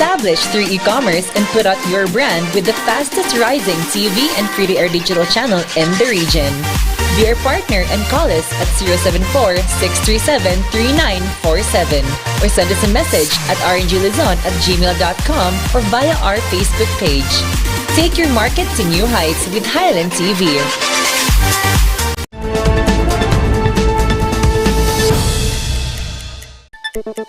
Establish through e-commerce and put out your brand with the fastest rising TV and free-to-air digital channel in the region. Be our partner and call us at 074-637-3947 or send us a message at rngluzon@gmail.com or via our Facebook page. Take your market to new heights with Highland TV.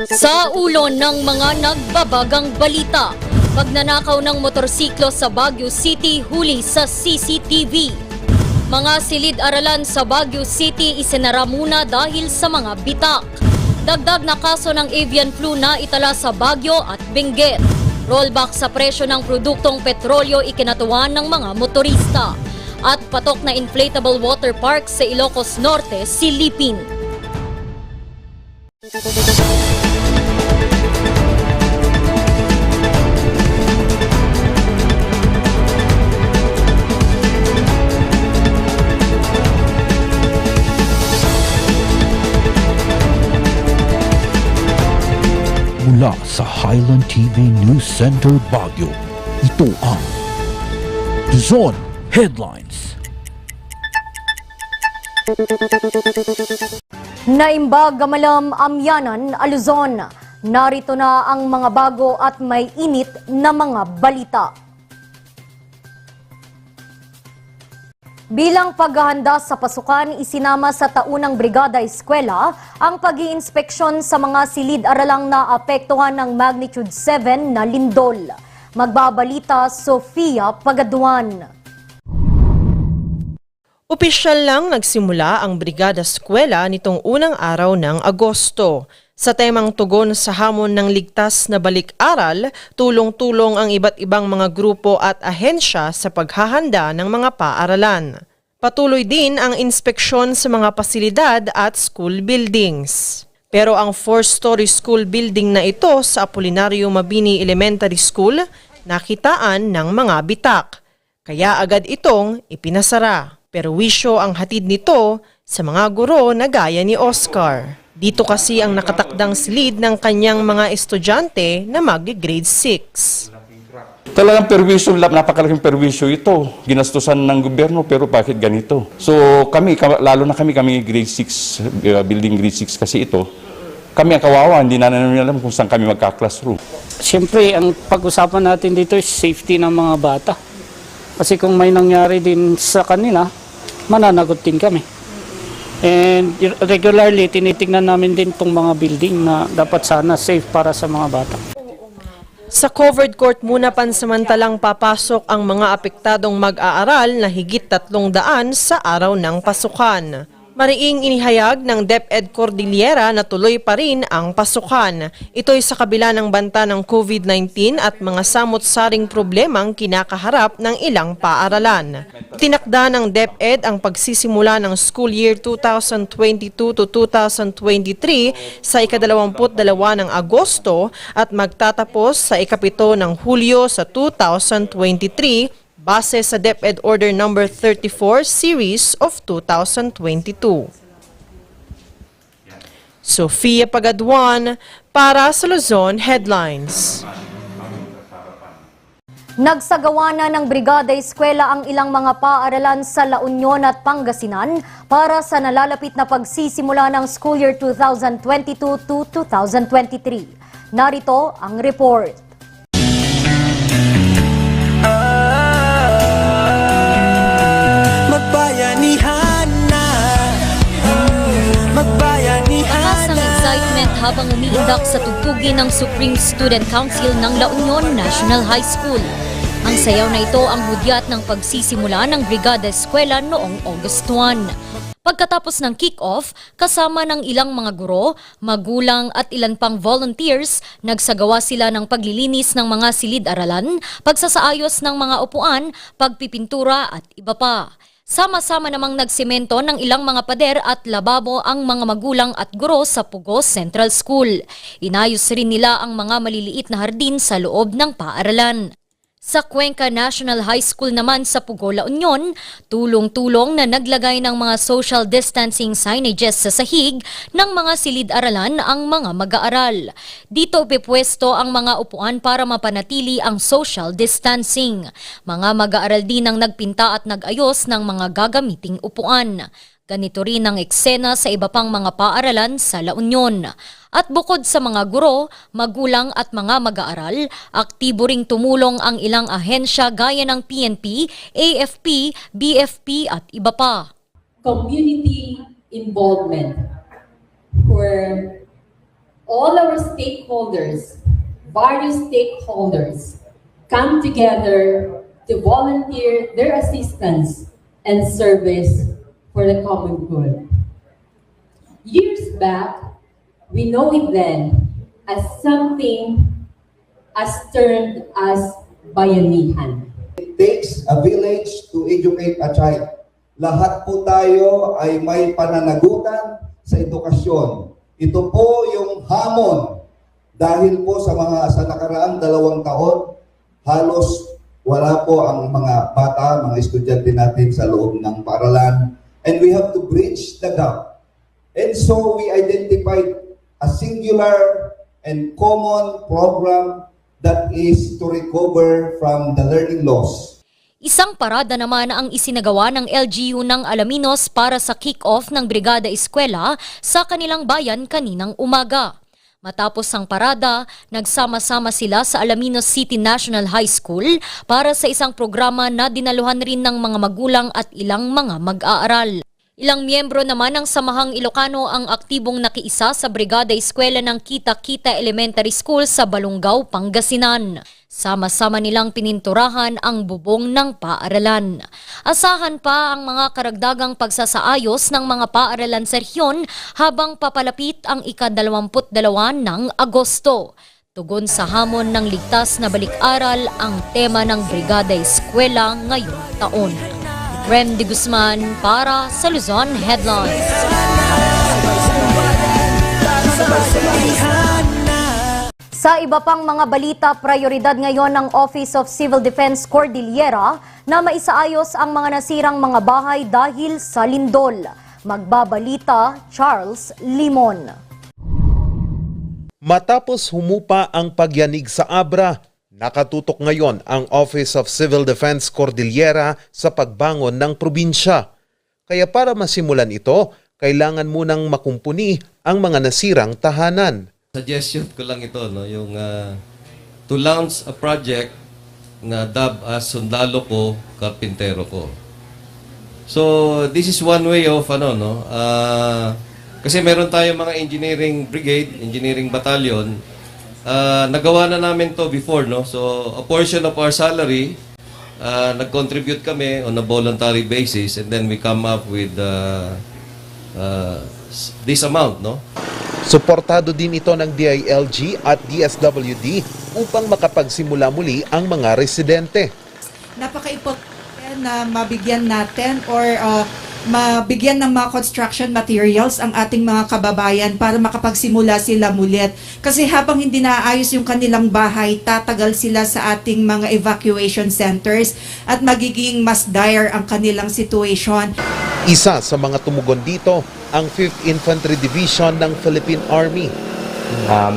Sa ulo ng mga nagbabagang balita, pagnanakaw ng motorsiklo sa Baguio City huli sa CCTV. Mga silid-aralan sa Baguio City isinara muna dahil sa mga bitak. Dagdag na kaso ng avian flu na itala sa Baguio at Benguet. Rollback sa presyo ng produktong petrolyo ikinatuwa ng mga motorista. At patok na inflatable water park sa Ilocos Norte silipin. Mula sa Highland TV News Center Baguio, ito ang Luzon Headlines. Naimbag Gamalam Amyanan, Luzon. Narito na ang mga bago at may init na mga balita. Bilang paghahanda sa pasukan, isinama sa taunang Brigada Eskwela ang pag-iinspeksyon sa mga silid-aralang naapektuhan ng magnitude 7 na lindol. Magbabalita Sofia Pagaduan. Opisyal lang nagsimula ang Brigada Eskwela nitong unang araw ng Agosto. Sa temang tugon sa hamon ng ligtas na balik-aral, tulong-tulong ang iba't ibang mga grupo at ahensya sa paghahanda ng mga paaralan. Patuloy din ang inspeksyon sa mga pasilidad at school buildings. Pero ang 4-story school building na ito sa Apolinario Mabini Elementary School, nakitaan ng mga bitak. Kaya agad itong ipinasara. Pero wisyo ang hatid nito sa mga guro na gaya ni Oscar. Dito kasi ang nakatakdang silid ng kanyang mga estudyante na mag-grade 6. Talagang perwisyo, napakalaking perwisyo ito. Ginastusan ng gobyerno pero bakit ganito? So kami, lalo na kami grade 6, building grade 6 kasi ito. Kami ang kawawa, hindi na namin alam kung saan kami magka-classroom. Siyempre, ang pag-usapan natin dito is safety ng mga bata. Kasi kung may nangyari din sa kanila, mananagot din kami. And regularly, tinitingnan namin din itong mga building na dapat sana safe para sa mga bata. Sa covered court muna pansamantalang papasok ang mga apektadong mag-aaral na higit 300 sa araw ng pasukan. Mariing inihayag ng DepEd Cordillera na tuloy pa rin ang pasukan. Ito'y sa kabila ng banta ng COVID-19 at mga samot-saring problemang kinakaharap ng ilang paaralan. Tinakda ng DepEd ang pagsisimula ng school year 2022 to 2023 sa ika-22 ng Agosto at magtatapos sa ika-7 ng Hulyo sa 2023 base sa DepEd Order No. 34 Series of 2022. Sofia Pagaduan para sa Luzon Headlines. Nagsagawa na ng Brigada Eskwela ang ilang mga paaralan sa La Union at Pangasinan para sa nalalapit na pagsisimula ng school year 2022 to 2023. Narito ang report. Habang umiindak sa tugtugin ng Supreme Student Council ng La Union National High School. Ang sayaw na ito ang hudyat ng pagsisimula ng Brigada Eskwela noong August 1. Pagkatapos ng kick-off, kasama ng ilang mga guro, magulang at ilan pang volunteers, nagsagawa sila ng paglilinis ng mga silid-aralan, pagsasaayos ng mga upuan, pagpipintura at iba pa. Sama-sama namang nagsemento ng ilang mga pader at lababo ang mga magulang at guro sa Pugos Central School. Inayos rin nila ang mga maliliit na hardin sa loob ng paaralan. Sa Cuenca National High School naman sa Pugo, La Union, tulong-tulong na naglagay ng mga social distancing signages sa sahig ng mga silid-aralan ang mga mag-aaral. Dito pipwesto ang mga upuan para mapanatili ang social distancing. Mga mag-aaral din ang nagpinta at nag-ayos ng mga gagamiting upuan. Ganito rin ang eksena sa iba pang mga paaralan sa La Union. At bukod sa mga guro, magulang at mga mag-aaral, aktibo ring tumulong ang ilang ahensya gaya ng PNP, AFP, BFP at iba pa. Community involvement where all our stakeholders, various stakeholders, come together to volunteer their assistance and service for the common good. Years back, we know it then as something as termed as bayanihan. It takes a village to educate a child. Lahat po tayo ay may pananagutan sa edukasyon. Ito po yung hamon dahil po sa nakaraang 2 taon, halos wala po ang mga bata, mga estudyante natin sa loob ng paaralan. And we have to bridge the gap. And so we identified a singular and common program that is to recover from the learning loss. Isang parada naman ang isinagawa ng LGU ng Alaminos para sa kick-off ng Brigada Eskwela sa kanilang bayan kaninang umaga. Matapos ang parada, nagsama-sama sila sa Alaminos City National High School para sa isang programa na dinaluhan rin ng mga magulang at ilang mga mag-aaral. Ilang miyembro naman ng Samahang Ilocano ang aktibong nakiisa sa Brigada Eskwela ng Kita-Kita Elementary School sa Balungaw, Pangasinan. Sama-sama nilang pininturahan ang bubong ng paaralan. Asahan pa ang mga karagdagang pagsasaayos ng mga paaralan sa rehiyon habang papalapit ang ika-22 ng Agosto. Tugon sa hamon ng ligtas na balik-aral ang tema ng Brigada Eskwela ngayong taon. Rem de Guzman para sa Luzon Headlines. Sa iba pang mga balita, prioridad ngayon ng Office of Civil Defense Cordillera na maisaayos ang mga nasirang mga bahay dahil sa lindol. Magbabalita, Charles Limon. Matapos humupa ang pagyanig sa Abra, nakatutok ngayon ang Office of Civil Defense Cordillera sa pagbangon ng probinsya. Kaya para masimulan ito, kailangan munang makumpuni ang mga nasirang tahanan. Suggestion ko lang ito, no, yung to launch a project na dub as Sundalo Ko, Karpintero Ko. So this is one way of kasi meron tayong mga engineering brigade, engineering battalion. Nagawa na namin to before, no? So a portion of our salary nag-contribute kami on a voluntary basis and then we come up with this amount, no? Suportado din ito ng DILG at DSWD upang makapagsimula muli ang mga residente. Napaka-importante na mabigyan natin or mabigyan ng mga construction materials ang ating mga kababayan para makapagsimula sila mulit. Kasi habang hindi naayos yung kanilang bahay, tatagal sila sa ating mga evacuation centers at magiging mas dire ang kanilang situation. Isa sa mga tumugon dito, ang 5th Infantry Division ng Philippine Army.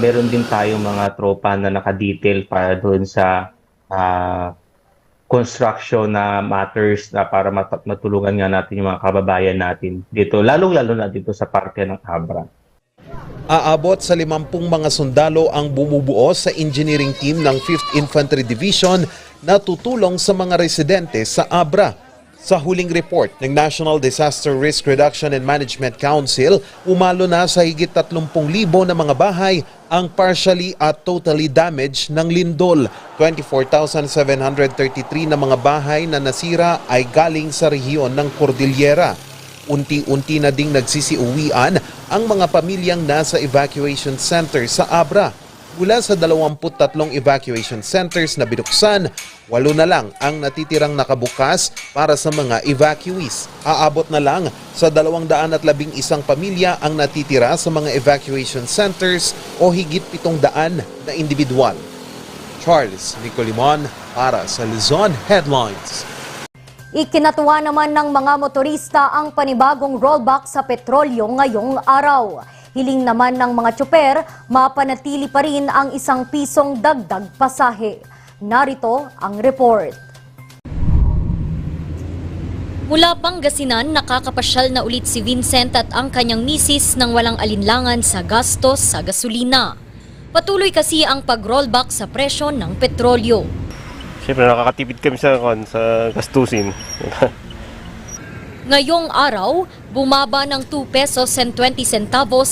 Meron din tayong mga tropa na nakadetail para doon sa construction na matters na para matulungan nga natin yung mga kababayan natin dito, lalong-lalo na dito sa parte ng Abra. Aabot sa 50 mga sundalo ang bumubuo sa engineering team ng 5th Infantry Division na tutulong sa mga residente sa Abra. Sa huling report ng National Disaster Risk Reduction and Management Council, umalo na sa higit 30,000 na mga bahay ang partially at totally damaged ng lindol. 24,733 na mga bahay na nasira ay galing sa rehiyon ng Cordillera. Unti-unti na ding nagsisiuwian ang mga pamilyang nasa evacuation center sa Abra. Mula sa 23 evacuation centers na binuksan, 8 na lang ang natitirang nakabukas para sa mga evacuees. Aabot na lang sa 211 pamilya ang natitira sa mga evacuation centers o higit 700 na individual. Charles Nicolimon Para sa Luzon Headlines. Ikinatuwa naman ng mga motorista ang panibagong rollback sa petrolyo ngayong araw. Hiling naman ng mga tsoper, mapanatili pa rin ang ₱1 dagdag pasahe. Narito ang report. Mula Pangasinan, nakakapasyal na ulit si Vincent at ang kanyang misis nang walang alinlangan sa gastos sa gasolina. Patuloy kasi ang pag-rollback sa presyo ng petrolyo. Siyempre nakakatipid kami sa gastusin. Ngayong araw, bumaba ng ₱2.20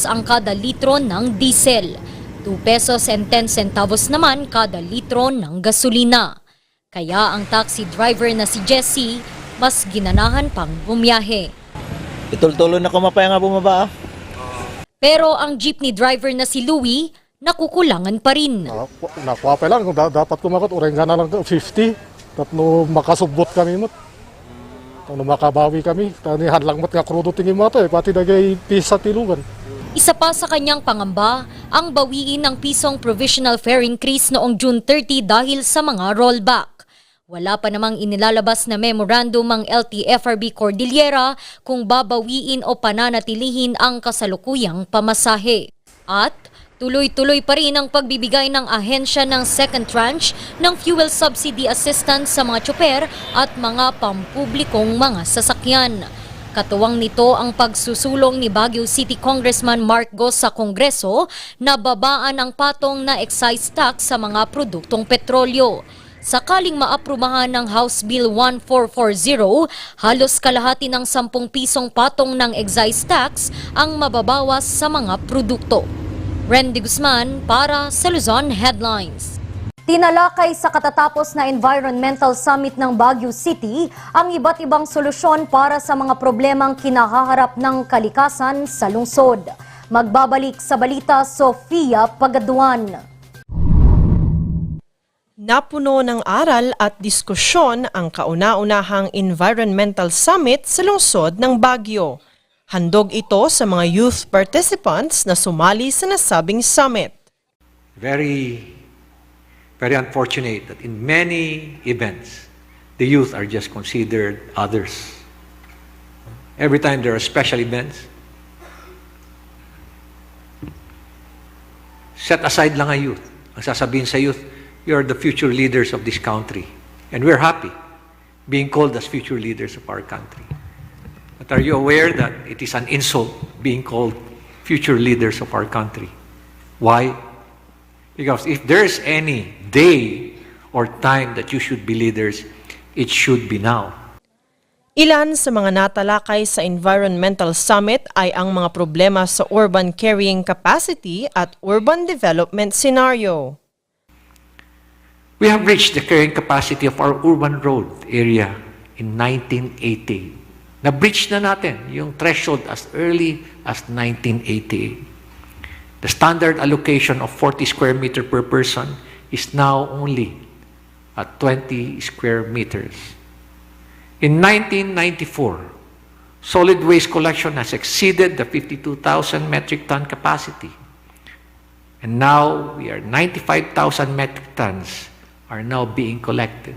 ang kada litro ng diesel. ₱2.10 naman kada litro ng gasolina. Kaya ang taxi driver na si Jesse mas ginanahan pang bumiyahe. Itultulo na kumapaya nga bumaba. Pero ang jeepney driver na si Louie, nakukulangan pa rin. Nakuha pa lang, kung dapat kumakot, oray nga na lang 50. Tapno makasubot kami mo. Tapno makabawi kami. Tanihan lang mat nga krudo tingin mo ito, pati nagay pisa tilugan. Isa pa sa kanyang pangamba, ang bawiin ng pisong provisional fare increase noong June 30 dahil sa mga rollback. Wala pa namang inilalabas na memorandum ang LTFRB Cordillera kung babawiin o pananatilihin ang kasalukuyang pamasahe. At tuloy-tuloy pa rin ang pagbibigay ng ahensya ng second tranche ng fuel subsidy assistance sa mga tsoper at mga pampublikong mga sasakyan. Katuwang nito ang pagsusulong ni Baguio City Congressman Mark Goss sa Kongreso na babaan ang patong na excise tax sa mga produktong petrolyo. Sakaling maaprumahan ng House Bill 1440, halos kalahati ng ₱10 patong ng excise tax ang mababawas sa mga produkto. Randy Guzman para sa Luzon Headlines. Tinalakay sa katatapos na Environmental Summit ng Baguio City ang iba't ibang solusyon para sa mga problemang kinahaharap ng kalikasan sa lungsod. Magbabalik sa balita, Sofia Pagaduan. Napuno ng aral at diskusyon ang kauna-unahang Environmental Summit sa lungsod ng Baguio. Handog ito sa mga youth participants na sumali sa nasabing summit. Very unfortunate that in many events, the youth are just considered others. Every time there are special events, set aside lang ang youth. Ang sasabihin sa youth, you are the future leaders of this country. And we're happy being called as future leaders of our country. But are you aware that it is an insult being called future leaders of our country? Why? Because if there's any day or time that you should be leaders, it should be now. Ilan sa mga natalakay sa Environmental Summit ay ang mga problema sa urban carrying capacity at urban development scenario. We have reached the carrying capacity of our urban road area in 1980. Na-breach na natin yung threshold as early as 1988. The standard allocation of 40 square meter per person is now only at 20 square meters. In 1994, solid waste collection has exceeded the 52,000 metric ton capacity. And now we are 95,000 metric tons are now being collected.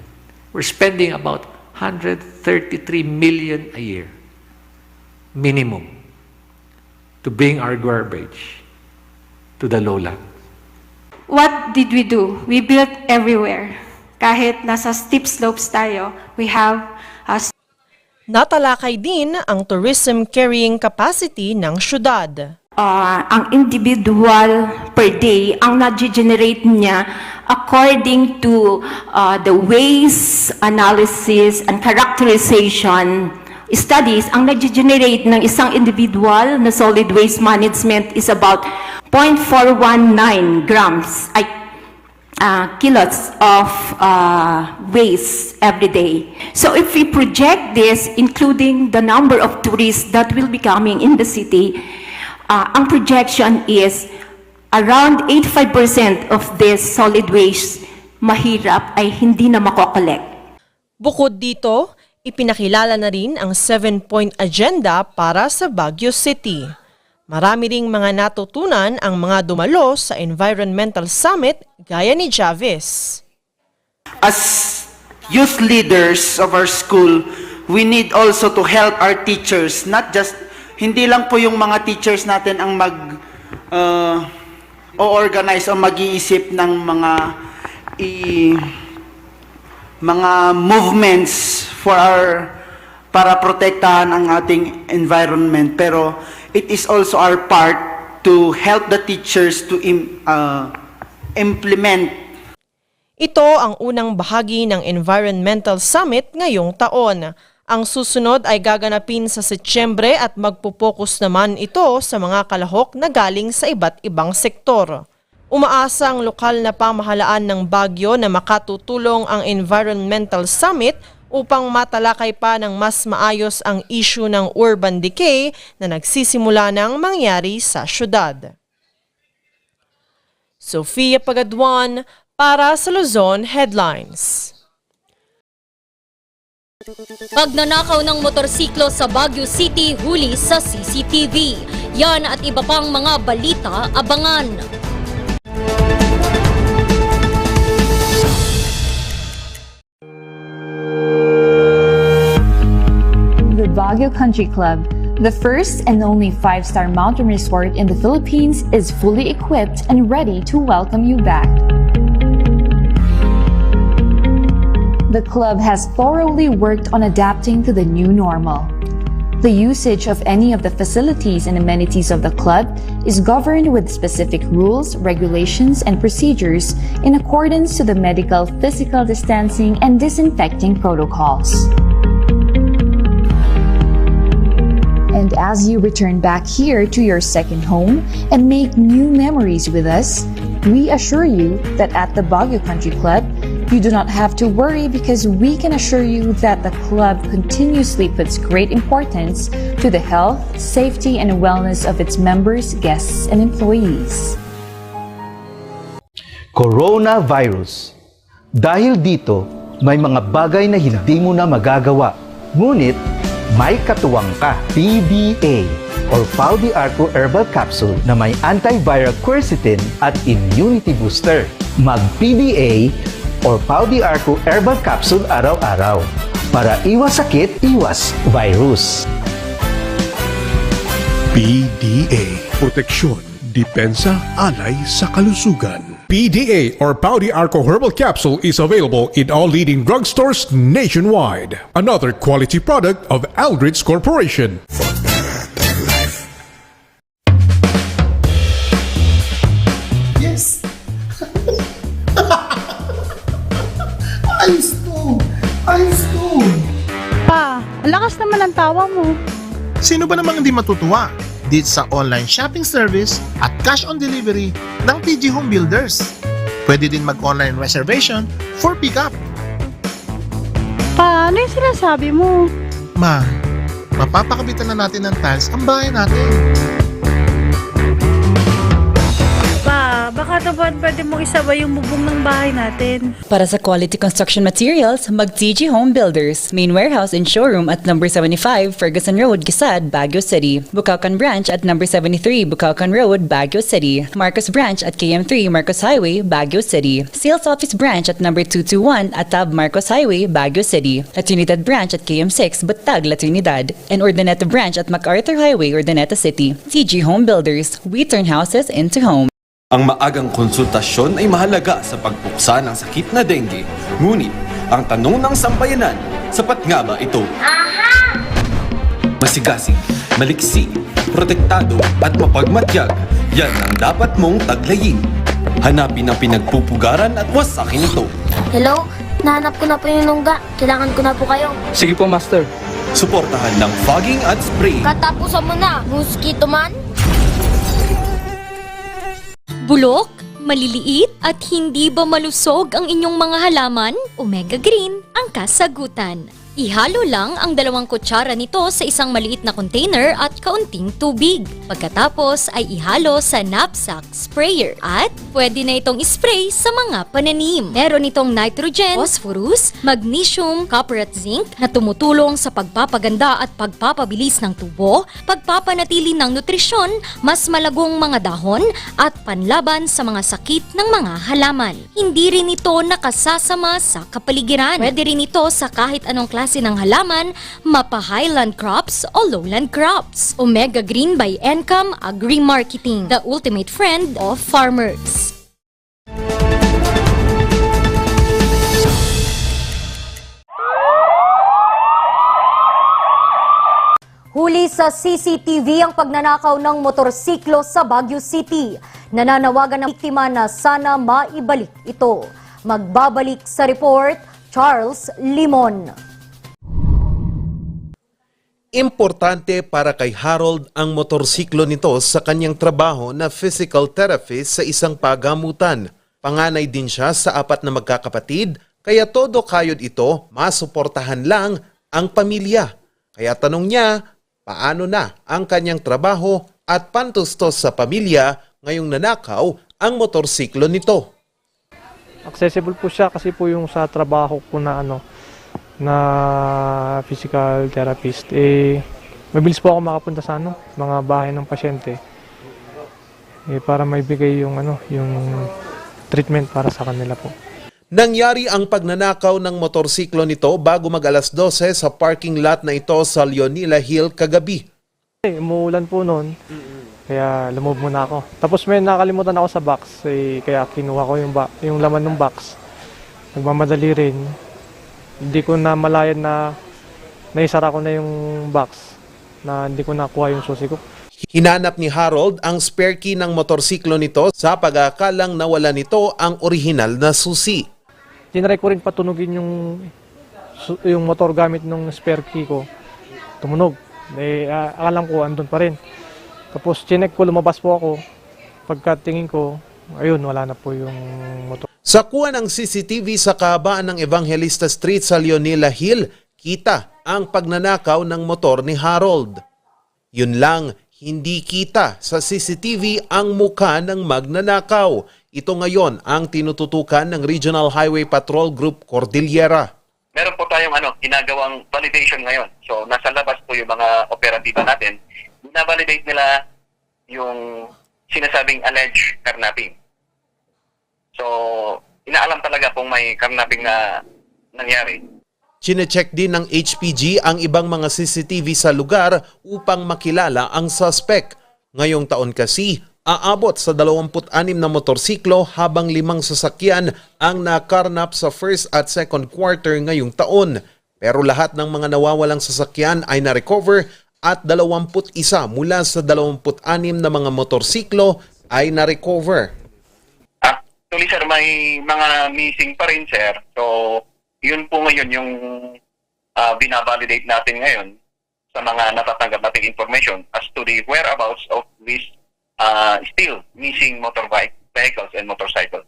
We're spending about 133 million a year, minimum, to bring our garbage to the lowland. What did we do? We built everywhere. Kahit nasa steep slopes tayo, we have Natalakay din ang tourism carrying capacity ng syudad. ang individual per day, ang na-generate niya according to the waste analysis and characterization studies, ang nag-generate ng isang individual na solid waste management is about 0.419 grams, kilos of waste every day. So if we project this, including the number of tourists that will be coming in the city, ang projection is around 85% of this solid waste mahirap ay hindi na makokollect. Bukod dito, ipinakilala na rin ang 7-point agenda para sa Baguio City. Marami ring mga natutunan ang mga dumalo sa Environmental Summit gaya ni Javis. as youth leaders of our school, we need also to help our teachers, not just, hindi lang po yung mga teachers natin ang o-organize o mag-iisip ng mga movements para protektahan ang ating environment, pero it is also our part to help the teachers to implement. Ito ang unang bahagi ng Environmental Summit ngayong taon. Ang susunod ay gaganapin sa Setyembre at magpupokus naman ito sa mga kalahok na galing sa iba't ibang sektor. Umaasa ang lokal na pamahalaan ng Baguio na makatutulong ang Environmental Summit upang matalakay pa ng mas maayos ang issue ng urban decay na nagsisimula ng mangyari sa syudad. Sofia Pagaduan para sa Luzon Headlines. Pagnanakaw ng motorsiklo sa Baguio City huli sa CCTV. Yan at iba pang mga balita, abangan. The Baguio Country Club, the first and only 5-star mountain resort in the Philippines, is fully equipped and ready to welcome you back. The club has thoroughly worked on adapting to the new normal. The usage of any of the facilities and amenities of the club is governed with specific rules, regulations, and procedures in accordance to the medical, physical distancing, and disinfecting protocols. And as you return back here to your second home and make new memories with us, we assure you that at the Baguio Country Club, you do not have to worry because we can assure you that the club continuously puts great importance to the health, safety, and wellness of its members, guests, and employees. Coronavirus. Dahil dito, may mga bagay na hindi mo na magagawa. Ngunit, may katuwang ka. PBA or Pau de Arco Herbal Capsule na may antiviral quercetin at immunity booster. Mag-PBA or Pau de Arco Herbal Capsule araw-araw para iwas sakit, iwas virus. PDA. Proteksyon, depensa, alay sa kalusugan. PDA or Pau de Arco Herbal Capsule is available in all leading drugstores nationwide. Another quality product of Aldrich Corporation. Yes! Ayos to! Ayos to! Pa, ang lakas naman ang tawa mo. Sino ba namang hindi matutuwa dito sa online shopping service at cash on delivery ng TG Home Builders? Pwede din mag-online reservation for pickup. Pa, ano yung sinasabi mo? Ma, mapapakabitan na natin ng tiles ang bahay natin. Pa, baka naman pwede mong isabay yung bubong ng bahay natin. Para sa quality construction materials, mag-TG Home Builders. Main warehouse and showroom at number 75 Ferguson Road, Gisad, Baguio City. Bucaucan Branch at number 73 Bucaucan Road, Baguio City. Marcos Branch at KM3 Marcos Highway, Baguio City. Sales Office Branch at number 221 at Tab Marcos Highway, Baguio City. La Trinidad Branch at KM6 Batag, La Trinidad. And Urdaneta Branch at MacArthur Highway, Urdaneta City. TG Home Builders. We turn houses into homes. Ang maagang konsultasyon ay mahalaga sa pagpuksa ng sakit na dengue. Ngunit, ang tanong ng sambayanan, sapat nga ba ito? Masigasig, maliksi, protektado at mapagmatyag, yan ang dapat mong taglayin. Hanapin ang pinagpupugaran at wasakin ito. Hello? Nahanap ko na po yung lungga. Kailangan ko na po kayo. Sige po, Master. Suportahan ng fogging at spray. Katapusan mo na, mosquito man. Bulok, maliliit at hindi ba malusog ang inyong mga halaman? Omega Green ang kasagutan. Ihalo lang ang 2 kutsara nito sa isang maliit na container at kaunting tubig. Pagkatapos ay ihalo sa knapsack sprayer at pwede na itong spray sa mga pananim. Meron itong nitrogen, phosphorus, magnesium, copper at zinc na tumutulong sa pagpapaganda at pagpapabilis ng tubo, pagpapanatili ng nutrisyon, mas malagong mga dahon at panlaban sa mga sakit ng mga halaman. Hindi rin ito nakasasama sa kapaligiran. Pwede rin ito sa kahit anong klase ng halaman, mapa highland crops o lowland crops. Omega Green by Encam Agri-Marketing, the ultimate friend of farmers. Huli sa CCTV ang pagnanakaw ng motorsiklo sa Baguio City. Nananawagan ng biktima na sana maibalik ito. Magbabalik sa report, Charles Limon. Importante para kay Harold ang motorsiklo nito sa kanyang trabaho na physical therapist sa isang pagamutan. Panganay din siya sa 4 na magkakapatid, kaya todo kayod ito, masuportahan lang ang pamilya. Kaya tanong niya, paano na ang kanyang trabaho at pantustos sa pamilya ngayong nanakaw ang motorsiklo nito? Accessible po siya kasi po yung sa trabaho ko na na physical therapist, mabilis po ako makapunta sa mga bahay ng pasyente para maibigay yung treatment para sa kanila po. Nangyari ang pagnanakaw ng motorsiklo nito bago mag 12:00 sa parking lot na ito sa Leonila Hill kagabi. Umuulan po noon, kaya lumove muna ako. Tapos may nakalimutan ako sa box, kaya kinuha ko yung laman ng box. Nagmamadali rin. Hindi ko na malayan na naisara ko na yung box na hindi ko nakuha yung susi ko. Hinanap ni Harold ang spare key ng motorsiklo nito sa pag-aakalang nawala nito ang orihinal na susi. Tinry ko rin patunugin yung motor gamit ng spare key ko. Tumunog. Akalang ko andun pa rin. Tapos chinek ko, lumabas po ako. Pagkatingin ko, ayun, wala na po yung motor. Sa kuha ng CCTV sa kahabaan ng Evangelista Street sa Leonila Hill, kita ang pagnanakaw ng motor ni Harold. Yun lang, hindi kita sa CCTV ang mukha ng magnanakaw. Ito ngayon ang tinututukan ng Regional Highway Patrol Group Cordillera. Meron po tayong ginagawang validation ngayon. So nasa labas po yung mga operatiba natin. Na-validate nila yung sinasabing alleged carnapping. So, inaalam talaga kung may carnapping na nangyari. Chine-check din ng HPG ang ibang mga CCTV sa lugar upang makilala ang suspect. Ngayong taon kasi, aabot sa 26 na motorsiklo habang 5 sasakyan ang nakarnap sa first at second quarter ngayong taon. Pero lahat ng mga nawawalang sasakyan ay na-recover at 21 mula sa 26 na mga motorsiklo ay na-recover. Actually, sir, may mga missing pa rin, sir. So, yun po ngayon yung binavalidate natin ngayon sa mga natatanggap nating information as to the whereabouts of these still missing motor vehicles and motorcycles.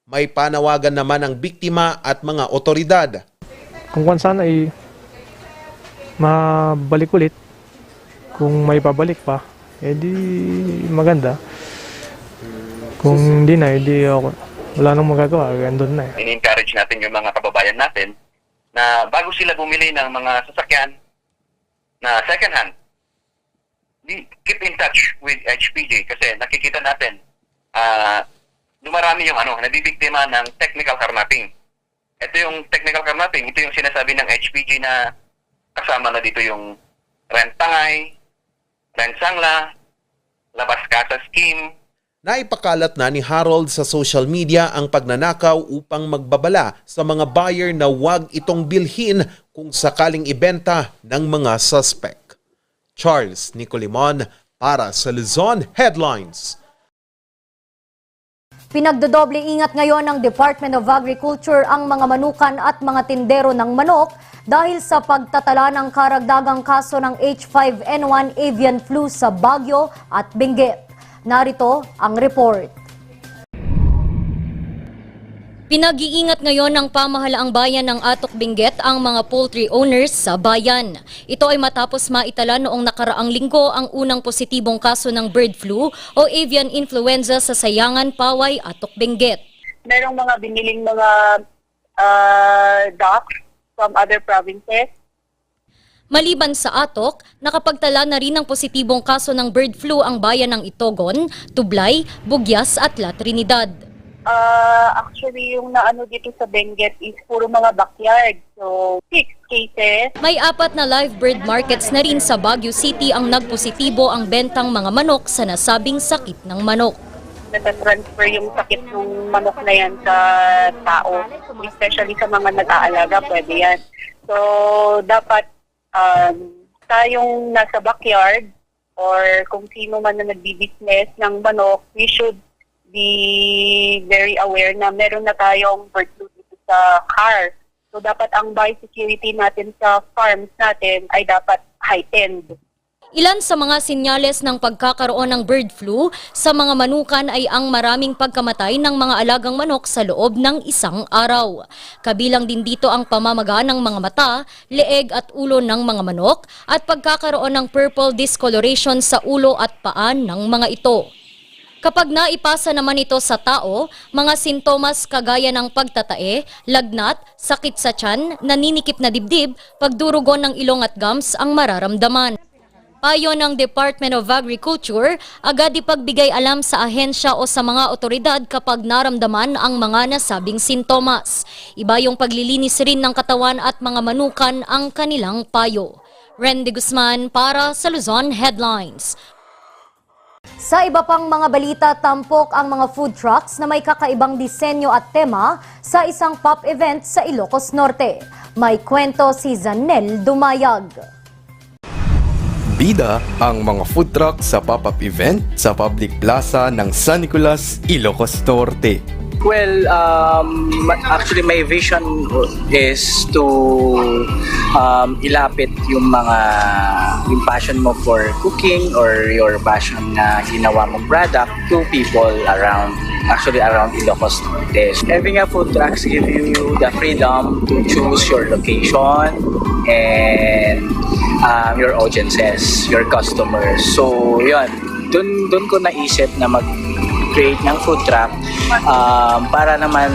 May panawagan naman ang biktima at mga otoridad. Kung sana mabalik ulit, kung may pabalik pa, di maganda. Kung hindi na, wala nang magagawa, andun na. In-encourage natin yung mga kababayan natin na bago sila bumili ng mga sasakyan na second hand, keep in touch with HPG kasi nakikita natin dumarami yung nabibiktima ng technical carnapping. Ito yung technical carnapping, ito yung sinasabi ng HPG na kasama na dito yung rent tangay, rent sangla, labas kasa scheme. Naipakalat na ni Harold sa social media ang pagnanakaw upang magbabala sa mga buyer na huwag itong bilhin kung sakaling ibenta ng mga suspect. Charles Nicolimon para sa Luzon Headlines. Pinagdodoble ingat ngayon ng Department of Agriculture ang mga manukan at mga tindero ng manok dahil sa pagtatala ng karagdagang kaso ng H5N1 avian flu sa Baguio at Benguet. Narito ang report. Pinag-iingat ngayon ng pamahalaang bayan ng Atok Benguet ang mga poultry owners sa bayan. Ito ay matapos maitala noong nakaraang linggo ang unang positibong kaso ng bird flu o avian influenza sa Sayangan, Paway, Atok Benguet. Merong mga biniling mga ducks from other provinces. Maliban sa Atok, nakapagtala na rin ng positibong kaso ng bird flu ang bayan ng Itogon, Tublay, Bugyas at La Trinidad. Actually, yung naano dito sa Benguet is puro mga backyard. So, 6 cases. May 4 na live bird markets na rin sa Baguio City ang nagpositibo ang bentang mga manok sa nasabing sakit ng manok. Natatransfer yung sakit ng manok na yan sa tao. Especially sa mga nag-aalaga, pwede yan. So, dapat tayong nasa backyard or kung sino man na nagbi-business ng manok, we should be very aware na meron na tayong bird flu dito sa car. So, dapat ang biosecurity natin sa farms natin ay dapat heightened. Ilan sa mga sinyales ng pagkakaroon ng bird flu sa mga manukan ay ang maraming pagkamatay ng mga alagang manok sa loob ng isang araw. Kabilang din dito ang pamamaga ng mga mata, leeg at ulo ng mga manok at pagkakaroon ng purple discoloration sa ulo at paa ng mga ito. Kapag naipasa naman ito sa tao, mga sintomas kagaya ng pagtatae, lagnat, sakit sa tiyan, naninikip na dibdib, pagdurugon ng ilong at gums ang mararamdaman. Payo ng Department of Agriculture, agad ipagbigay alam sa ahensya o sa mga otoridad kapag naramdaman ang mga nasabing sintomas. Iba yung paglilinis rin ng katawan at mga manukan ang kanilang payo. Randy Guzman para sa Luzon Headlines. Sa iba pang mga balita, tampok ang mga food trucks na may kakaibang disenyo at tema sa isang pop event sa Ilocos Norte. May kwento si Zanel Dumayag. Bida ang mga food truck sa pop-up event sa public plaza ng San Nicolas, Ilocos Norte. Well, actually my vision is to ilapit yung passion mo for cooking or your passion na ginawa mong product to people around Ilocos Norte. Having a food trucks give you the freedom to choose your location and your audiences, your customers. So, yun, dun ko naisip na mag-create ng food truck para naman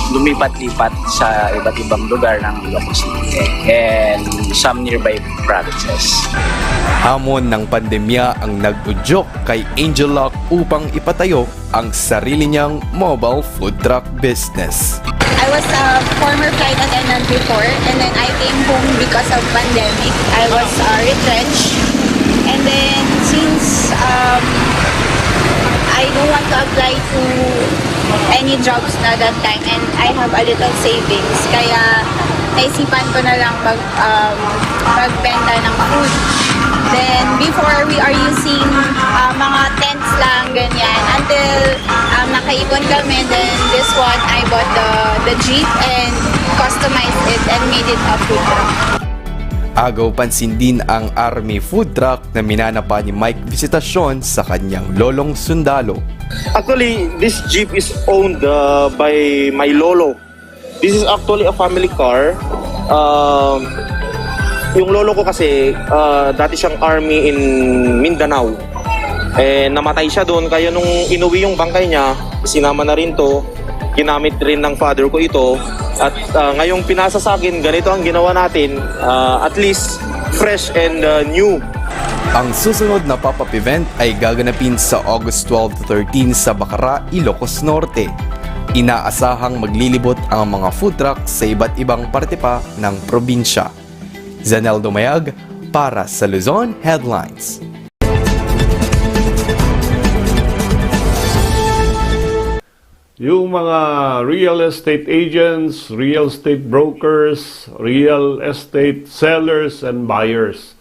lumipat-lipat sa iba't ibang lugar ng Ilocos Norte and some nearby provinces. Hamon ng pandemya ang nag-udyok kay Angel Lock upang ipatayo ang sarili niyang mobile food truck business. I was a former flight attendant before, and then I came home because of pandemic. I was retrenched, and then since I don't want to apply to any jobs na that time, and I have a little savings, kaya naisipan ko na lang magbenta ng food. Then before we are using mga tents lang, ganyan, until nakaipon kami. Then this one, I bought the Jeep and customized it and made it a food truck. Agaw pansin din ang Army food truck na minanapa ni Mike Visitasyon sa kanyang lolong sundalo. Actually, this Jeep is owned by my lolo. This is actually a family car. Yung lolo ko kasi, dati siyang army in Mindanao. Namatay siya doon, kaya nung inuwi yung bangkay niya, sinama na rin to, ginamit rin ng father ko ito. At ngayong pinasa sa akin, ganito ang ginawa natin, at least fresh and new. Ang susunod na pop-up event ay gaganapin sa August 12 to 13 sa Bacara, Ilocos Norte. Inaasahang maglilibot ang mga food truck sa iba't ibang parte pa ng probinsya. Zanel Dumayag para sa Luzon Headlines. Yung mga real estate agents, real estate brokers, real estate sellers and buyers.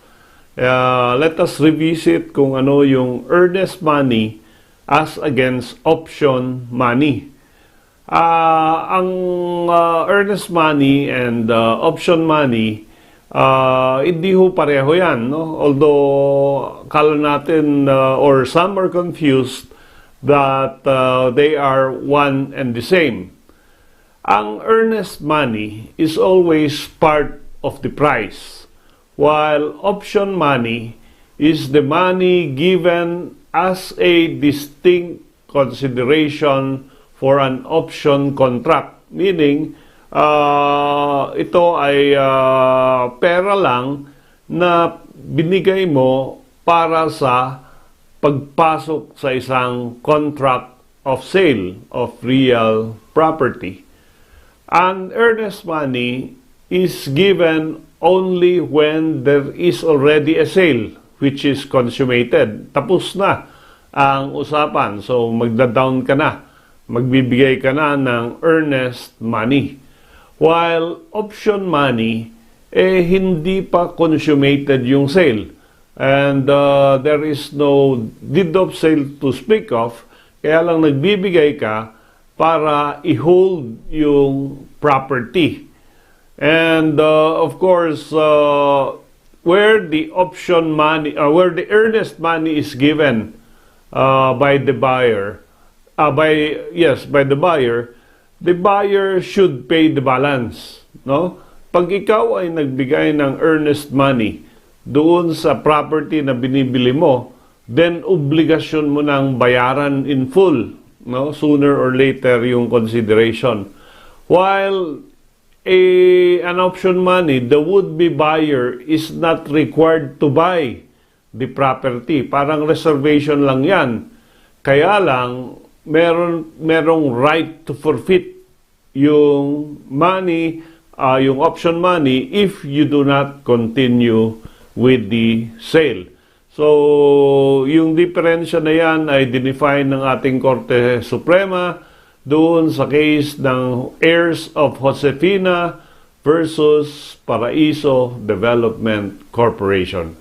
Let us revisit kung ano yung earnest money as against option money. Ang earnest money and option money, hindi ho pareho yan, no? Although kala natin or some are confused that they are one and the same. ang earnest money is always part of the price, while option money is the money given as a distinct consideration for an option contract. Meaning, ito ay pera lang na binigay mo para sa pagpasok sa isang contract of sale of real property. And earnest money is given only when there is already a sale which is consummated. Tapos na ang usapan. So magda-down ka na. Magbibigay ka na ng earnest money. While option money, hindi pa consummated yung sale. And there is no deed of sale to speak of. Kaya lang nagbibigay ka para i-hold yung property. And of course, where the option money, where the earnest money is given by the buyer, by the buyer should pay the balance, no? Pag ikaw ay nagbigay ng earnest money doon sa property na binibili mo, then obligasyon mo nang bayaran in full, no? Sooner or later yung consideration. While an option money, the would-be buyer is not required to buy the property. Parang reservation lang yan. Kaya lang, merong right to forfeit yung money, yung option money, if you do not continue with the sale. So, yung diferensya na yan ay dinefine ng ating Korte Suprema doon sa case ng heirs of Josefina versus Paraiso Development Corporation.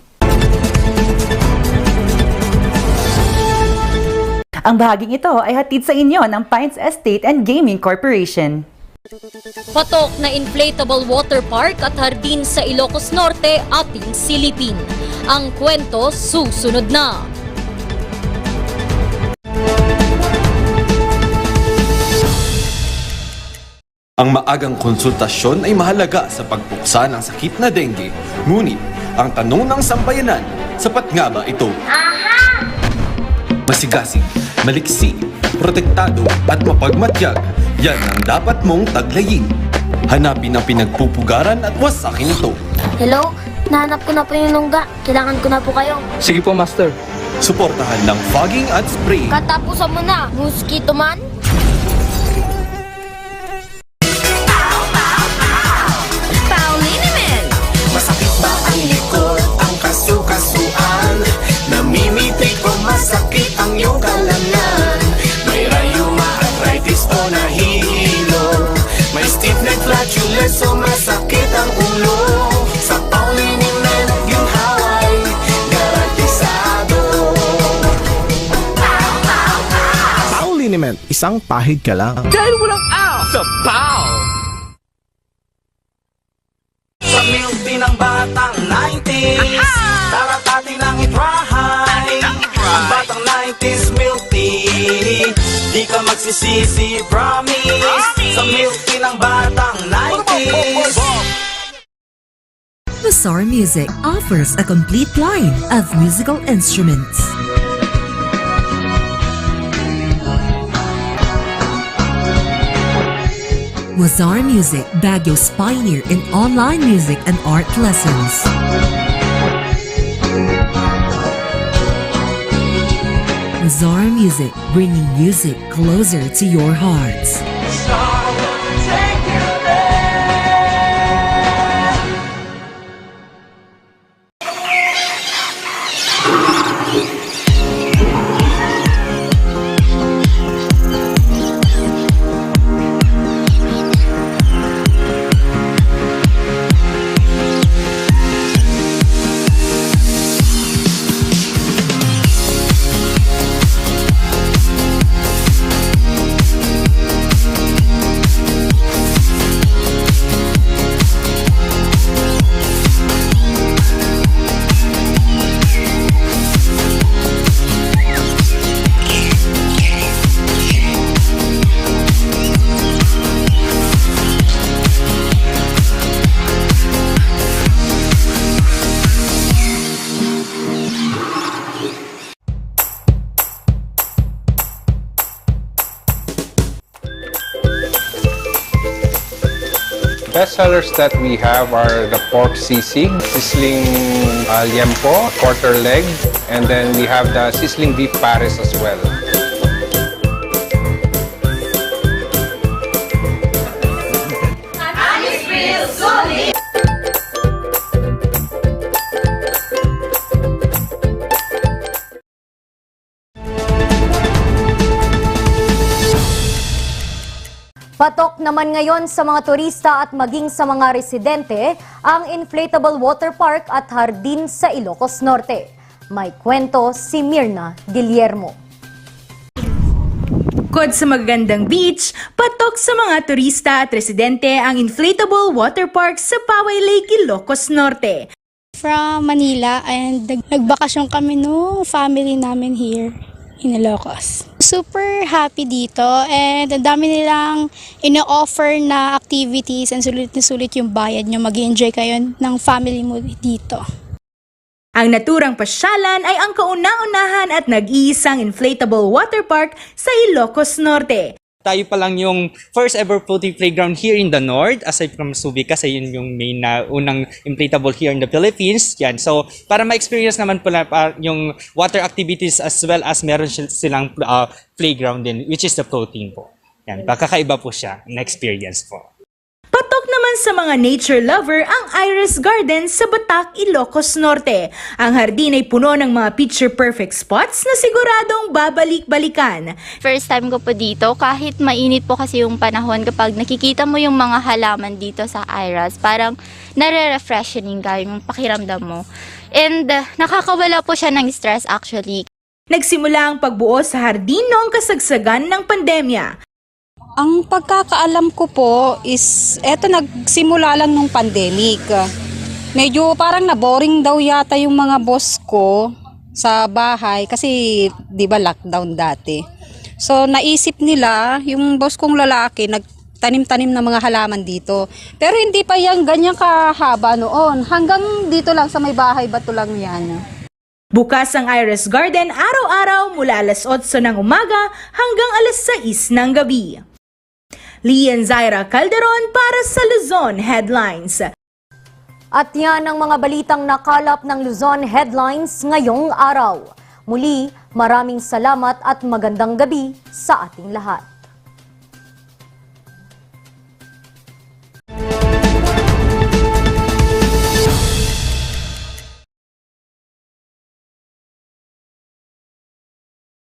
Ang bahaging ito ay hatid sa inyo ng Pines Estate and Gaming Corporation. Patok na inflatable water park at hardin sa Ilocos Norte ating silipin. Ang kwento susunod na. Ang maagang konsultasyon ay mahalaga sa pagpuksa ng sakit na dengue. Ngunit, ang tanong ng sambayanan, sapat nga ba ito? Masigasig, maliksi, protektado at mapagmatyag, yan ang dapat mong taglayin. Hanapin ang pinagpupugaran at wasakin ito. Hello? Nahanap ko na po yung lungga. Kailangan ko na po kayo. Sige po, Master. Suportahan ng fogging at spray. Katapusan mo na, mosquito man. Masakit ba ang likod, ang kasu-kasuan? Namimitig o masakit ang iyong kalamnan? May rayuma, arthritis o nahihilo? May stiff neck, flatulence o masakit ang ulo? Sa Pauliniment, yung haway, garantisado. Pauliniment, isang pahid ka lang. Dahil walang out sa PAO! Sa milk din ng batang 90s, taratati lang i-try. Ang batang 90s milk tea, di ka magsisisi, promise. Sa milk din ng batang 90s. Mazar Music offers a complete line of musical instruments. Mazar Music, Baguio's pioneer in online music and art lessons. Mazar Music, bringing music closer to your hearts. best sellers that we have are the pork sisig, sizzling liempo, quarter leg, and then we have the sizzling beef pares as well. Patok naman ngayon sa mga turista at maging sa mga residente ang inflatable water park at hardin sa Ilocos Norte. May kwento si Mirna Guillermo. Bukod sa magagandang beach, patok sa mga turista at residente ang inflatable water park sa Poway Lake, Ilocos Norte. From Manila, and nagbakasyon kami no family namin here in Ilocos. Super happy dito, and ang dami nilang ino-offer na activities, and sulit na sulit yung bayad nyo. Mag-enjoy kayo ng family mo dito. Ang naturang pasyalan ay ang kauna-unahan at nag-iisang inflatable water park sa Ilocos Norte. Tayo pa lang yung first ever floating playground here in the North, aside from Subic, kasi yun yung main na unang inflatable here in the Philippines. Yan. So, para ma-experience naman po yung water activities as well as meron silang playground din, which is the floating po. Yan. Kakaiba po siya na experience po. Patok naman sa mga nature lover ang Iris Garden sa Batac, Ilocos Norte. Ang hardin ay puno ng mga picture-perfect spots na siguradong babalik-balikan. First time ko po dito, kahit mainit po kasi yung panahon, kapag nakikita mo yung mga halaman dito sa Iris, parang nare-refreshing ka yung pakiramdam mo. And nakakawala po siya ng stress actually. Nagsimula ang pagbuo sa hardin noong kasagsagan ng pandemya. Ang pagkakaalam ko po is, eto nagsimula lang nung pandemic. Medyo parang na-boring daw yata yung mga boss ko sa bahay kasi di ba lockdown dati. So naisip nila, yung boss kong lalaki, nagtanim-tanim ng mga halaman dito. Pero hindi pa yan ganyan kahaba noon. Hanggang dito lang sa may bahay, bato lang yan. Bukas ang Iris Garden araw-araw mula alas 8 ng umaga hanggang alas 6 ng gabi. Lian Zaira Calderon para sa Luzon Headlines. At yan ang mga balitang nakalap ng Luzon Headlines ngayong araw. Muli, maraming salamat at magandang gabi sa ating lahat.